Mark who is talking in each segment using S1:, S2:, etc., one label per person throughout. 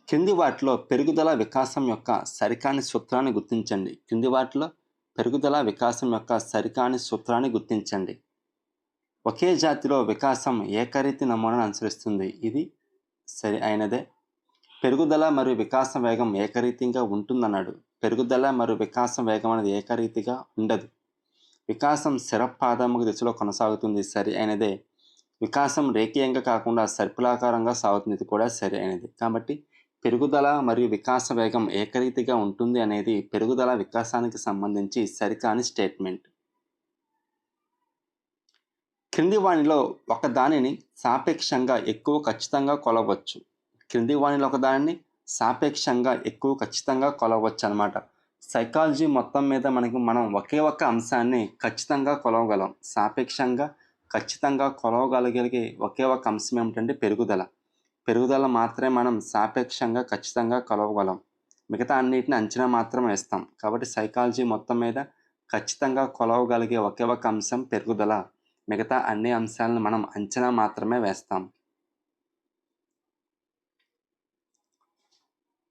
S1: కింది వాటిలో పెరుగుదల వికాసం యొక్క సరికాని సూత్రాన్ని గుర్తించండి. కింది వాటిలో పెరుగుదల వికాసం యొక్క సరికాని సూత్రాన్ని గుర్తించండి. ఒకే జాతిలో వికాసం ఏకరీతి నమూనాను అనుసరిస్తుంది. ఇది సరి అయినదే. పెరుగుదల మరియు వికాస వేగం ఏకరీతిగా ఉంటుందన్నాడు. పెరుగుదల మరియు వికాసం వేగం అనేది ఏకరీతిగా ఉండదు. వికాసం శరపాదముఖ దిశలో కొనసాగుతుంది. సరి అయినదే. వికాసం రేఖీయంగా కాకుండా సర్పిలాకారంగా సాగుతుంది. ఇది కూడా సరి అయినది. కాబట్టి పెరుగుదల మరియు వికాస వేగం ఏకరీతిగా ఉంటుంది అనేది పెరుగుదల వికాసానికి సంబంధించి సరికాని స్టేట్మెంట్. క్రింది వానిలో ఒకదానిని సాపేక్షంగా ఎక్కువ ఖచ్చితంగా కొలవచ్చు. క్రింది వానిలో ఒకదానిని సాపేక్షంగా ఎక్కువ ఖచ్చితంగా కొలవచ్చు అన్నమాట. సైకాలజీ మొత్తం మీద మనం ఒకే ఒక్క అంశాన్ని ఖచ్చితంగా కొలవగలం. సాపేక్షంగా ఖచ్చితంగా కొలవగలిగే ఒకే ఒక్క అంశం ఏమిటంటే పెరుగుదల. పెరుగుదల మాత్రమే మనం సాపేక్షంగా ఖచ్చితంగా కొలవగలం. మిగతా అన్నిటిని అంచనా మాత్రమే వేస్తాం. కాబట్టి సైకాలజీ మొత్తం మీద ఖచ్చితంగా కొలవగలిగే ఒకే ఒక్క అంశం పెరుగుదల. మిగతా అన్ని అంశాలను మనం అంచనా మాత్రమే వేస్తాం.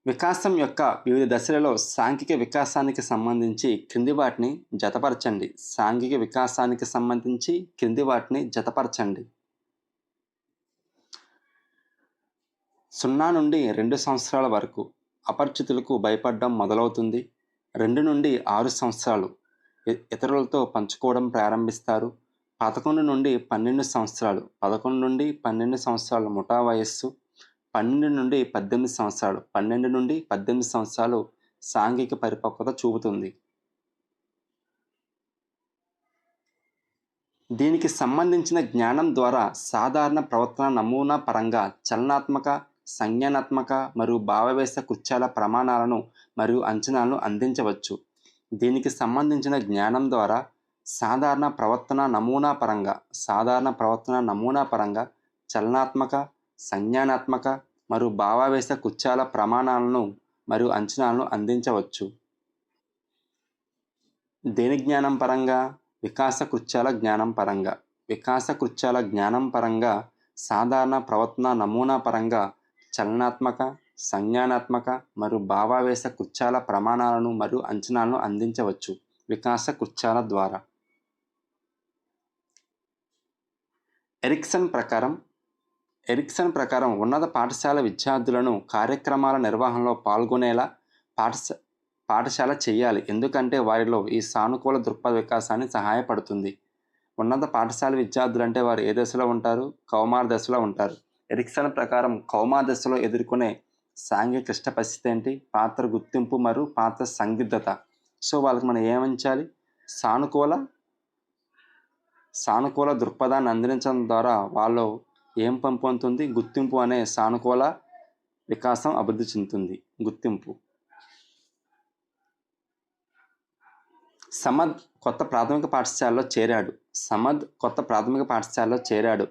S1: వికాసం యొక్క వివిధ దశలలో సాంఘిక వికాసానికి సంబంధించి క్రింది వాటిని జతపరచండి. సాంఘిక వికాసానికి సంబంధించి క్రింది వాటిని జతపరచండి. 0 నుండి 2 సంవత్సరాల వరకు అపరిచితులకు భయపడడం మొదలవుతుంది. 2 నుండి 6 సంవత్సరాలు ఇతరులతో పంచుకోవడం ప్రారంభిస్తారు. 11 నుండి 12 సంవత్సరాలు 11 నుండి 12 సంవత్సరాలు ముఠా వయస్సు. 12 నుండి 18 సంవత్సరాలు 12 నుండి 18 సంవత్సరాలు సాంఘిక పరిపక్వత చూపుతుంది. దీనికి సంబంధించిన జ్ఞానం ద్వారా సాధారణ ప్రవర్తన నమూనా పరంగా చలనాత్మక, సంజ్ఞానాత్మక మరియు భావావేశ కృత్యాల ప్రమాణాలను మరియు అంచనాలను అందించవచ్చు. దీనికి సంబంధించిన జ్ఞానం ద్వారా సాధారణ ప్రవర్తన నమూనా పరంగా చలనాత్మక, సంజ్ఞానాత్మక మరియు భావావేశ కృత్యాల ప్రమాణాలను మరియు అంచనాలను అందించవచ్చు. దేని జ్ఞానం పరంగా? వికాస కృత్యాల జ్ఞానం పరంగా. వికాస కృత్యాల జ్ఞానం పరంగా సాధారణ ప్రవర్తన నమూనా పరంగా చలనాత్మక, సంజ్ఞానాత్మక మరియు భావావేశ కృత్యాల ప్రమాణాలను మరియు అంచనాలను అందించవచ్చు వికాస కృత్యాల ద్వారా. ఎరిక్సన్ ప్రకారం ఉన్నత పాఠశాల విద్యార్థులను కార్యక్రమాల నిర్వహణలో పాల్గొనేలా పాఠశాల చేయాలి. ఎందుకంటే వారిలో ఈ సానుకూల దృక్పథ వికాసాన్ని సహాయపడుతుంది. ఉన్నత పాఠశాల విద్యార్థులు అంటే వారు ఏ దశలో ఉంటారు? కౌమార దశలో ఉంటారు. ఎరిక్సన్ ప్రకారం కౌమార దశలో ఎదుర్కొనే సాంఘిక క్లిష్ట పరిస్థితి ఏంటి? పాత్ర గుర్తింపు మరియు పాత్ర సందిగ్ధత. సో వాళ్ళకి మనం ఏమంచాలి? సానుకూల దృక్పథాన్ని అందించడం ద్వారా వాళ్ళు ఏం పొందుతుంది? గుర్తింపు అనే సానుకూల వికాసం అభివృద్ధి చెందుతుంది. గుర్తింపు. సమద్ కొత్త ప్రాథమిక పాఠశాలలో చేరాడు.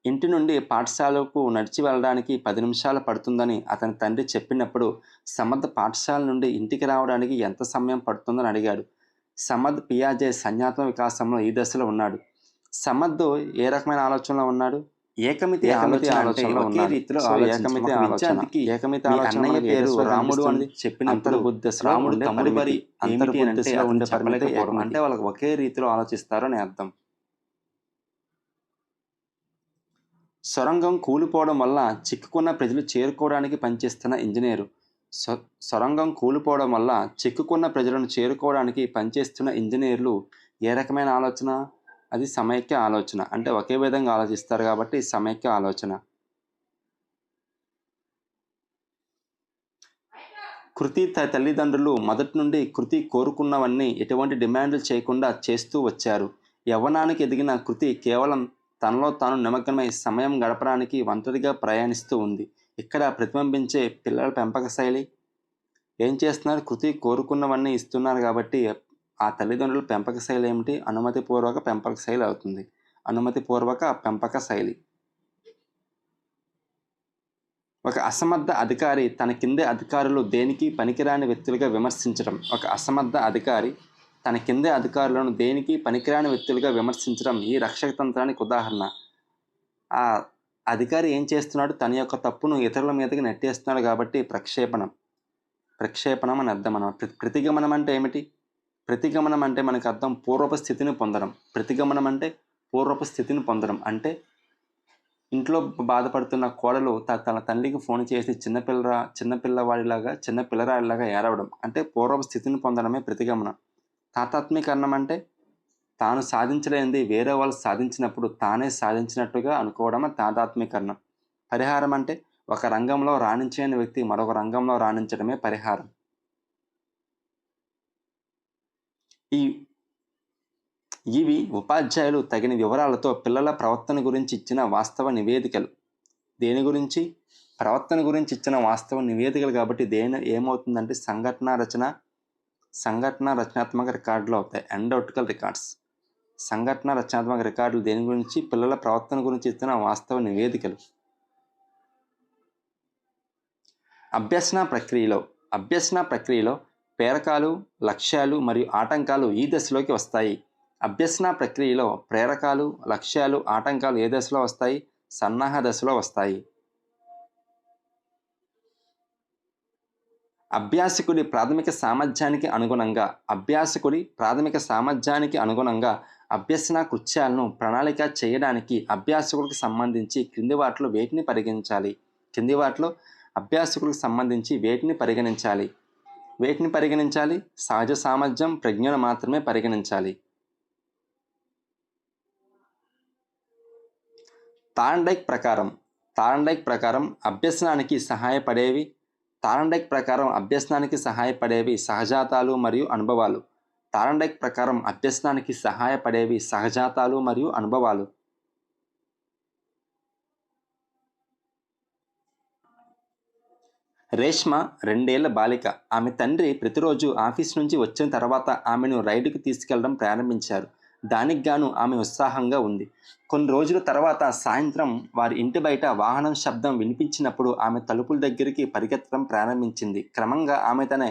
S1: ఇంటి నుండి పాఠశాలకు నడిచి వెళ్ళడానికి 10 నిమిషాలు పడుతుందని అతని తండ్రి చెప్పినప్పుడు సమద్ పాఠశాల నుండి ఇంటికి రావడానికి ఎంత సమయం పడుతుందని అడిగాడు. సమద్ పియాజే సంజ్ఞాత్మక వికాసంలో ఈ దశలో ఉన్నాడు. సమద్ ఏ రకమైన ఆలోచనలో ఉన్నాడు? ఏకమితి ఆలోచనలో ఉన్నాడు. ఏకమితి ఆలోచన పేరు రాముడు అని చెప్పినప్పుడు రాముడు తమ్ముడు మరి అంటే వాళ్ళకి ఒకే రీతిలో ఆలోచిస్తారు అని అర్థం. సొరంగం కూలిపోవడం వల్ల చిక్కుకున్న ప్రజలు చేరుకోవడానికి పనిచేస్తున్న ఇంజనీరు. సొరంగం కూలిపోవడం వల్ల చిక్కుకున్న ప్రజలను చేరుకోవడానికి పనిచేస్తున్న ఇంజనీర్లు ఏ రకమైన ఆలోచన? అది సమైక్య ఆలోచన. అంటే ఒకే విధంగా ఆలోచిస్తారు కాబట్టి సమైక్య ఆలోచన. కృతి తల్లిదండ్రులు మొదటి నుండి కృతి కోరుకున్నవన్నీ ఎటువంటి డిమాండ్లు చేయకుండా చేస్తూ వచ్చారు. యవ్వనానికి ఎదిగిన కృతి కేవలం తనలో తాను నిమగ్నమై సమయం గడపడానికి ఒంటరిగా ప్రయాణిస్తూ ఉంది. ఇక్కడ ప్రతిబింబించే పిల్లల పెంపక శైలి ఏం చేస్తున్నారు? కృతి కోరుకున్నవన్నీ ఇస్తున్నారు కాబట్టి ఆ తల్లిదండ్రుల పెంపక శైలి ఏమిటి? అనుమతిపూర్వక పెంపక శైలి అవుతుంది. అనుమతిపూర్వక పెంపక శైలి. ఒక అసమర్థ అధికారి తన కిందే అధికారులు దేనికి పనికిరాని వ్యక్తులుగా విమర్శించడం. ఒక అసమర్థ అధికారి తన కిందే అధికారులను దేనికి పనికిరాని వ్యక్తులుగా విమర్శించడం ఈ రక్షక తంత్రానికి ఉదాహరణ. ఆ అధికారి ఏం చేస్తున్నాడు? తన యొక్క తప్పును ఇతరుల మీదకి నెట్టేస్తున్నాడు కాబట్టి ప్రక్షేపణం అని అర్థం అన్నమాట. ప్రతిగమనం అంటే ఏమిటి? ప్రతిగమనం అంటే మనకు అర్థం పూర్వపు స్థితిని పొందడం. ప్రతిగమనం అంటే పూర్వపు స్థితిని పొందడం. అంటే ఇంట్లో బాధపడుతున్న కోడలు తన తల్లికి ఫోన్ చేసి చిన్నపిల్లరాడిలాగా ఏడవడం. అంటే పూర్వపు స్థితిని పొందడమే ప్రతిగమనం. తాదాత్మ్యకరణం అంటే తాను సాధించలేనిది వేరే వాళ్ళు సాధించినప్పుడు తానే సాధించినట్టుగా అనుకోవడమే తాదాత్మ్యకరణం. పరిహారం అంటే ఒక రంగంలో రాణించలేని వ్యక్తి మరొక రంగంలో రాణించడమే పరిహారం. ఇవి ఉపాధ్యాయులు తగిన వివరాలతో పిల్లల ప్రవర్తన గురించి ఇచ్చిన వాస్తవ నివేదికలు. దేని గురించి? ప్రవర్తన గురించి ఇచ్చిన వాస్తవ నివేదికలు కాబట్టి ఏమవుతుందంటే సంఘటన రచనాత్మక రికార్డులు అవుతాయి. ఎండౌటికల్ రికార్డ్స్. సంఘటన రచనాత్మక రికార్డులు దేని గురించి? పిల్లల ప్రవర్తన గురించి ఇచ్చిన వాస్తవ నివేదికలు. అభ్యసన ప్రక్రియలో ప్రేరకాలు, లక్ష్యాలు మరియు ఆటంకాలు ఈ దశలోకి వస్తాయి. అభ్యసన ప్రక్రియలో ప్రేరకాలు, లక్ష్యాలు, ఆటంకాలు ఏ దశలో వస్తాయి? సన్నాహ దశలో వస్తాయి. అభ్యాసకుడి ప్రాథమిక సామర్థ్యానికి అనుగుణంగా అభ్యసన కృత్యాలను ప్రణాళిక చేయడానికి అభ్యాసకుడికి సంబంధించి కింది వాటిలో వేటిని పరిగణించాలి? సహజ సామర్థ్యం, ప్రజ్ఞను మాత్రమే పరిగణించాలి. థార్న్డైక్ ప్రకారం అభ్యసనానికి సహాయపడేవి సహజాతాలు మరియు అనుభవాలు. రేష్మ 2 ఏళ్ల బాలిక. ఆమె తండ్రి ప్రతిరోజు ఆఫీస్ నుంచి వచ్చిన తర్వాత ఆమెను రైడ్కు తీసుకెళ్లడం ప్రారంభించారు. దానికి గాను ఆమె ఉత్సాహంగా ఉంది. కొన్ని రోజుల తర్వాత సాయంత్రం వారి ఇంటి బయట వాహనం శబ్దం వినిపించినప్పుడు ఆమె తలుపుల దగ్గరికి పరిగెత్తడం ప్రారంభించింది. క్రమంగా ఆమె తన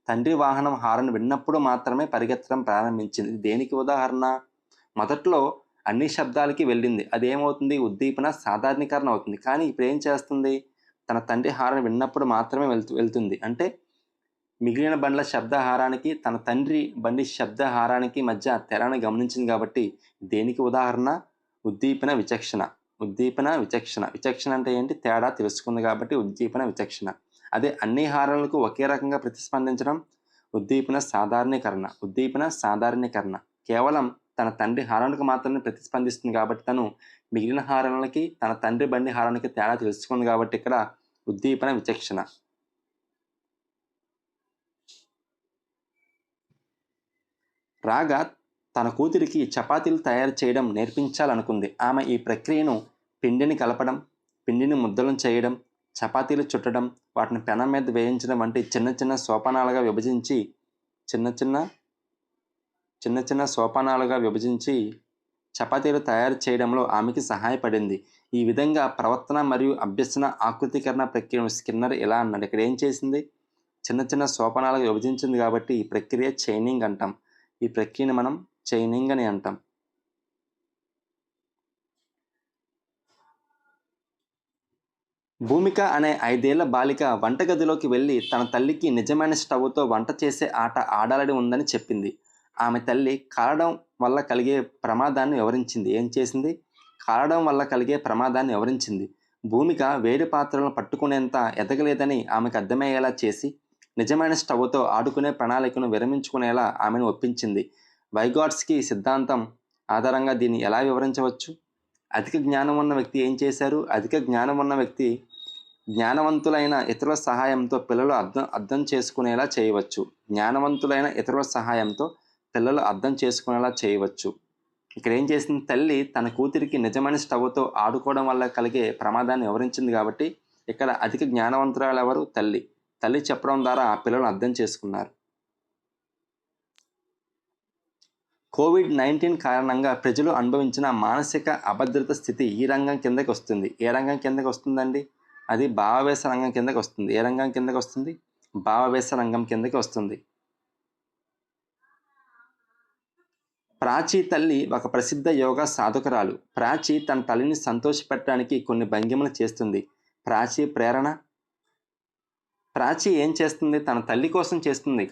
S1: తండ్రి వాహనం హారన్ విన్నప్పుడు మాత్రమే పరిగెత్తడం ప్రారంభించింది. దేనికి ఉదాహరణ? మొదట్లో అన్ని శబ్దాలకి వెళ్ళింది. అదేమవుతుంది? ఉద్దీపన, సాధారణీకరణ అవుతుంది. కానీ ఇప్పుడు ఏం చేస్తుంది? తన తండ్రి హారన్ విన్నప్పుడు మాత్రమే వెళ్తుంది. అంటే మిగిలిన బండ్ల శబ్దహారానికి తన తండ్రి బండి శబ్దహారానికి మధ్య తేడాను గమనించింది కాబట్టి దేనికి ఉదాహరణ? ఉద్దీపన విచక్షణ. విచక్షణ అంటే ఏంటి? తేడా తెలుసుకుంది కాబట్టి ఉద్దీపన విచక్షణ. అదే అన్ని హారాలకు ఒకే రకంగా ప్రతిస్పందించడం ఉద్దీపన సాధారణీకరణ. కేవలం తన తండ్రి హారానికి మాత్రమే ప్రతిస్పందిస్తుంది కాబట్టి తను మిగిలిన హారాలకి తన తండ్రి బండి హారానికి తేడా తెలుసుకుంది కాబట్టి ఇక్కడ ఉద్దీపన విచక్షణ. రాగా తన కూతురికి చపాతీలు తయారు చేయడం నేర్పించాలనుకుంది. ఆమె ఈ ప్రక్రియను పిండిని కలపడం, పిండిని ముద్దలను చేయడం, చపాతీలు చుట్టడం, వాటిని పెనం మీద వేయించడం వంటి చిన్న చిన్న సోపానాలుగా విభజించి చపాతీలు తయారు చేయడంలో ఆమెకి సహాయపడింది. ఈ విధంగా ప్రవర్తన మరియు అభ్యసన ఆకృతీకరణ ప్రక్రియను స్కిన్నర్ ఇలా అన్నాడు. ఇక్కడ ఏం చేసింది? చిన్న చిన్న సోపానాలుగా విభజించింది కాబట్టి ఈ ప్రక్రియ చైనింగ్ అంటాం. ఈ ప్రక్రియను మనం చైనింగ్ అని అంటాం. భూమిక అనే 5 ఏళ్ల బాలిక వంటగదిలోకి వెళ్ళి తన తల్లికి నిజమైన స్టవ్తో వంట చేసే ఆట ఆడాలని ఉందని చెప్పింది. ఆమె తల్లి కాలడం వల్ల కలిగే ప్రమాదాన్ని వివరించింది. ఏం చేసింది? కాలడం వల్ల కలిగే ప్రమాదాన్ని వివరించింది. భూమిక వేడి పాత్రలను పట్టుకునేంత ఎదగలేదని ఆమెకు అర్థమయ్యేలా చేసి నిజమైన స్టవ్తో ఆడుకునే ప్రణాళికను విరమించుకునేలా ఆమెను ఒప్పించింది. వైగాట్స్కీ సిద్ధాంతం ఆధారంగా దీన్ని ఎలా వివరించవచ్చు? అధిక జ్ఞానం ఉన్న వ్యక్తి ఏం చేశారు? జ్ఞానవంతులైన ఇతరుల సహాయంతో పిల్లలు అర్థం చేసుకునేలా చేయవచ్చు. ఇక్కడ ఏం చేసింది? తల్లి తన కూతురికి నిజమైన స్టవ్తో ఆడుకోవడం వల్ల కలిగే ప్రమాదాన్ని వివరించింది కాబట్టి ఇక్కడ అధిక జ్ఞానవంతురాలు ఎవరు? తల్లి చెప్పడం ద్వారా ఆ పిల్లలు అర్థం చేసుకున్నారు. కోవిడ్-19 కారణంగా ప్రజలు అనుభవించిన మానసిక అభద్రత స్థితి ఈ రంగం కిందకి వస్తుంది. ఏ రంగం కిందకి వస్తుందండి? అది భావావేశ రంగం కిందకి వస్తుంది. ఏ రంగం కిందకి వస్తుంది? భావావేశ రంగం కిందకి వస్తుంది. ప్రాచీ తల్లి ఒక ప్రసిద్ధ యోగా సాధకురాలు. ప్రాచీ తన తల్లిని సంతోషపెట్టడానికి కొన్ని భంగిమలు చేస్తుంది. ప్రాచీ ప్రేరణ. ప్రాచీ ఏం చేస్తుంది? తన తల్లి కోసం చేస్తుంది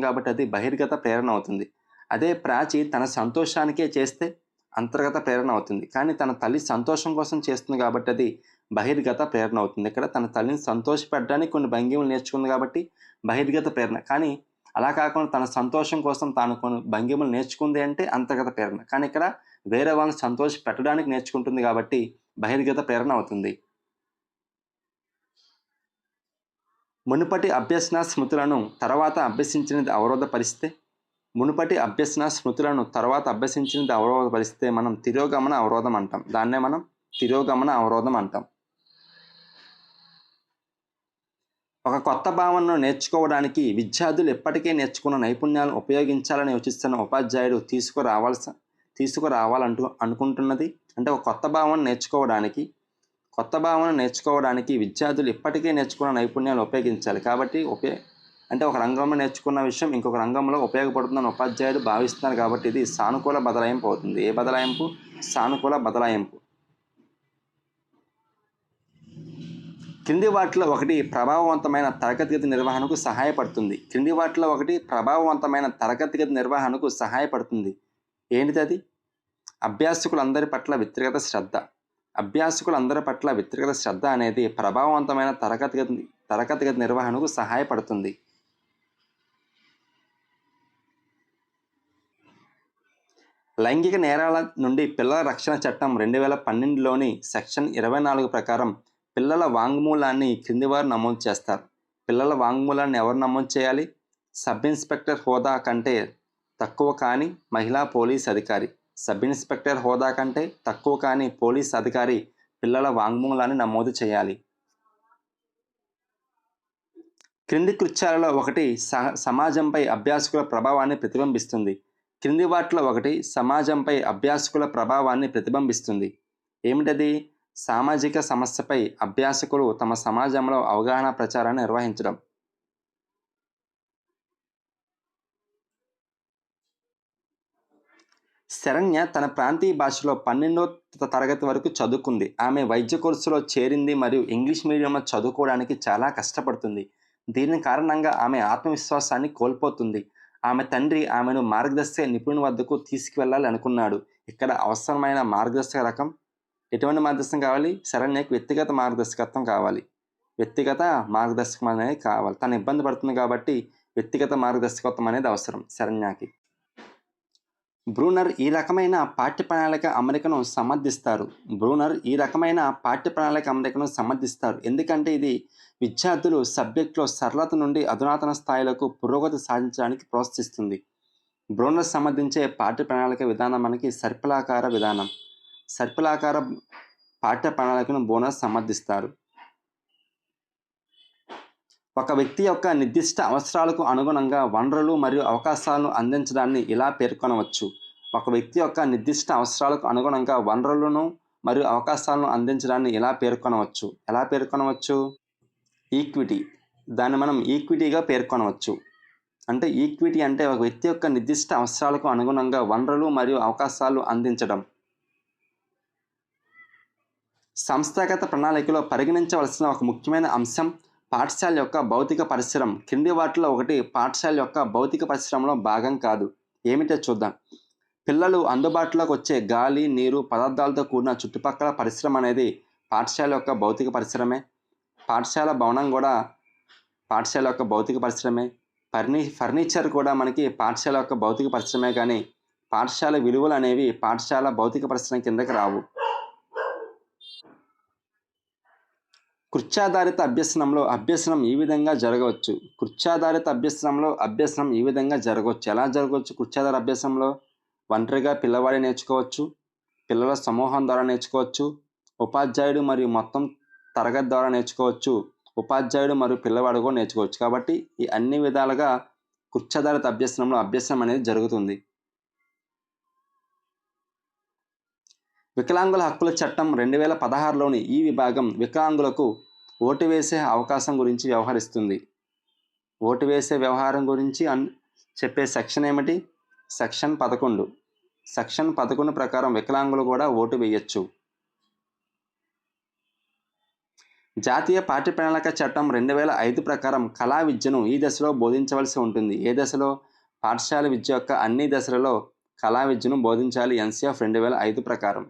S1: కాబట్టి అది బహిర్గత ప్రేరణ అవుతుంది. అదే ప్రాచీ తన సంతోషానికే చేస్తే అంతర్గత ప్రేరణ అవుతుంది. కానీ తన తల్లి సంతోషం కోసం చేస్తుంది కాబట్టి అది బహిర్గత ప్రేరణ అవుతుంది. ఇక్కడ తన తల్లిని సంతోషపెట్టడానికి కొన్ని భంగిమలు నేర్చుకుంది కాబట్టి బహిర్గత ప్రేరణ. కానీ అలా కాకుండా తన సంతోషం కోసం తాను కొన్ని భంగిమలు నేర్చుకుంది అంటే అంతర్గత ప్రేరణ. కానీ ఇక్కడ వేరే వాళ్ళని సంతోషపెట్టడానికి నేర్చుకుంటుంది కాబట్టి బహిర్గత ప్రేరణ అవుతుంది. మునుపటి అభ్యసన స్మృతులను తర్వాత అభ్యసించినది అవరోధపరిస్తే మనం తిరోగమన అవరోధం అంటాం. దాన్నే మనం తిరోగమన అవరోధం అంటాం. ఒక కొత్త భావనను నేర్చుకోవడానికి విద్యార్థులు ఎప్పటికే నేర్చుకున్న నైపుణ్యాలను ఉపయోగించాలని యోచిస్తున్న ఉపాధ్యాయుడు అనుకుంటున్నది అంటే ఒక కొత్త భావన నేర్చుకోవడానికి విద్యార్థులు ఇప్పటికే నేర్చుకున్న నైపుణ్యాలు ఉపయోగించాలి. కాబట్టి అంటే ఒక రంగంలో నేర్చుకున్న విషయం ఇంకొక రంగంలో ఉపయోగపడుతుందని ఉపాధ్యాయుడు భావిస్తున్నారు కాబట్టి ఇది సానుకూల బదలాయింపు అవుతుంది. ఏ బదలాయింపు? సానుకూల బదలాయింపు. క్రింది వాటిలో ఒకటి ప్రభావవంతమైన తరగతి గది నిర్వహణకు సహాయపడుతుంది. ఏంటిది అది? అభ్యాసకులందరి పట్ల వ్యక్తిగత శ్రద్ధ అనేది ప్రభావవంతమైన తరగతి గది నిర్వహణకు సహాయపడుతుంది. లైంగిక నేరాల నుండి పిల్లల రక్షణ చట్టం 2012లోని సెక్షన్ 24 ప్రకారం పిల్లల వాంగ్మూలాన్ని క్రింది వారు నమోదు చేస్తారు. పిల్లల వాంగ్మూలాన్ని ఎవరు నమోదు చేయాలి? సబ్ ఇన్స్పెక్టర్ హోదా కంటే తక్కువ కాని మహిళా పోలీస్ అధికారి. సబ్ ఇన్స్పెక్టర్ హోదా కంటే తక్కువ కాని పోలీస్ అధికారి పిల్లల వాంగ్మూలాన్ని నమోదు చేయాలి. క్రింది కృత్యాలలో ఒకటి సమాజంపై అభ్యాసకుల ప్రభావాన్ని ప్రతిబింబిస్తుంది. క్రింది వాటిలో ఒకటి సమాజంపై అభ్యాసకుల ప్రభావాన్ని ప్రతిబింబిస్తుంది. ఏమిటది? సామాజిక సమస్యపై అభ్యాసకులు తమ సమాజంలో అవగాహన ప్రచారాన్ని నిర్వహించడం. శరణ్య తన ప్రాంతీయ భాషలో 12వ తరగతి వరకు చదువుకుంది. ఆమె వైద్య కోర్సులో చేరింది మరియు ఇంగ్లీష్ మీడియంలో చదువుకోవడానికి చాలా కష్టపడుతుంది. దీని కారణంగా ఆమె ఆత్మవిశ్వాసాన్ని కోల్పోతుంది. ఆమె తండ్రి ఆమెను మార్గదర్శక నిపుణుని వద్దకు తీసుకువెళ్ళాలి అనుకున్నాడు. ఇక్కడ అవసరమైన మార్గదర్శక రకం ఎటువంటి మార్గదర్శకం కావాలి? శరణ్యకు వ్యక్తిగత మార్గదర్శకత్వం కావాలి. వ్యక్తిగత మార్గదర్శకం అనేది కావాలి. తను ఇబ్బంది పడుతుంది కాబట్టి వ్యక్తిగత మార్గదర్శకత్వం అనేది అవసరం శరణ్యకి. బ్రూనర్ ఈ రకమైన పాఠ్య ప్రణాళిక అమరికను సమర్థిస్తారు. ఎందుకంటే ఇది విద్యార్థులు సబ్జెక్టులో సరళత నుండి అధునాతన స్థాయిలకు పురోగతి సాధించడానికి ప్రోత్సహిస్తుంది. బ్రూనర్ సమర్థించే పాఠ్య ప్రణాళిక విధానం మనకి సర్పిలాకార పాఠ్య ప్రణాళికను బ్రూనర్ సమర్థిస్తారు. ఒక వ్యక్తి యొక్క నిర్దిష్ట అవసరాలకు అనుగుణంగా వనరులు మరియు అవకాశాలను అందించడాన్ని ఇలా పేర్కొనవచ్చు. ఎలా పేర్కొనవచ్చు? ఈక్విటీ. దాన్ని మనం ఈక్విటీగా పేర్కొనవచ్చు. అంటే ఈక్విటీ అంటే ఒక వ్యక్తి యొక్క నిర్దిష్ట అవసరాలకు అనుగుణంగా వనరులు మరియు అవకాశాలు అందించడం. సంస్థాగత ప్రణాళికలో పరిగణించవలసిన ఒక ముఖ్యమైన అంశం పాఠశాల యొక్క భౌతిక పరిసరం. క్రింది వాటిలో ఒకటి పాఠశాల యొక్క భౌతిక పరిసరంలో భాగం కాదు. ఏమిటో చూద్దాం. పిల్లలు అందుబాటులోకి వచ్చే గాలి, నీరు, పదార్థాలతో కూడిన చుట్టుపక్కల పరిసరం అనేది పాఠశాల యొక్క భౌతిక పరిసరమే. పాఠశాల భవనం కూడా పాఠశాల యొక్క భౌతిక పరిసరమే. ఫర్నిచర్ కూడా మనకి పాఠశాల యొక్క భౌతిక పరిసరమే. కానీ పాఠశాల విలువలు అనేవి పాఠశాల భౌతిక పరిసరం కిందకి రావు. కృత్యాధారిత అభ్యసనంలో అభ్యసనం ఈ విధంగా జరగవచ్చు. ఎలా జరగవచ్చు? కృత్యాధార అభ్యసనంలో ఒంటరిగా పిల్లవాడే నేర్చుకోవచ్చు, పిల్లల సమూహం ద్వారా నేర్చుకోవచ్చు, ఉపాధ్యాయుడు మరియు మొత్తం తరగతి ద్వారా నేర్చుకోవచ్చు, ఉపాధ్యాయుడు మరియు పిల్లవాడు కూడా నేర్చుకోవచ్చు. కాబట్టి ఈ అన్ని విధాలుగా కృత్యాధారిత అభ్యసనంలో అభ్యసనం అనేది జరుగుతుంది. వికలాంగుల హక్కుల చట్టం 2016లోని ఈ విభాగం వికలాంగులకు ఓటు వేసే అవకాశం గురించి వ్యవహరిస్తుంది. ఓటు వేసే వ్యవహారం గురించి చెప్పే సెక్షన్ ఏమిటి? సెక్షన్ 11 ప్రకారం వికలాంగులు కూడా ఓటు వేయొచ్చు. జాతీయ పాఠ్య ప్రణాళిక చట్టం 2005 ప్రకారం కళా విద్యను ఈ దశలో బోధించవలసి ఉంటుంది. ఏ దశలో? పాఠశాల విద్య యొక్క అన్ని దశలలో కళా విద్యను బోధించాలి. ఎన్సీఎఫ్ 2005 ప్రకారం.